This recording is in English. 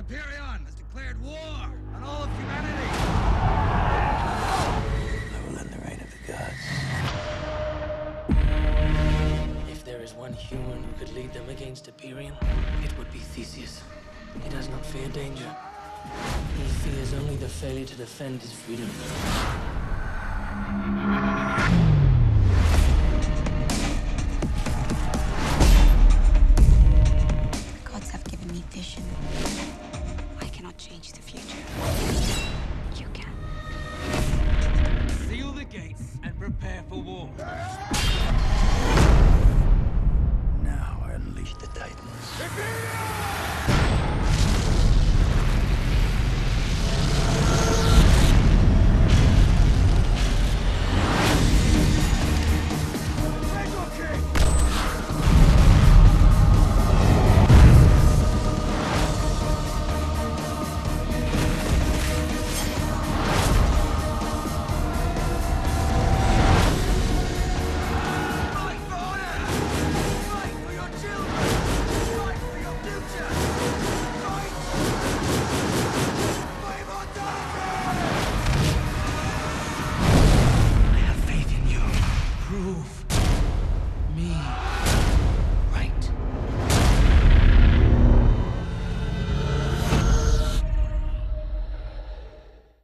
Hyperion has declared war on all of humanity. I will end the reign of the gods. If there is one human who could lead them against Hyperion, it would be Theseus. He does not fear danger. He fears only the failure to defend his freedom. The gods have given me vision. I cannot change the future. You can. Seal the gates and prepare for war. Now I unleash the Titans. I have faith in you. Prove me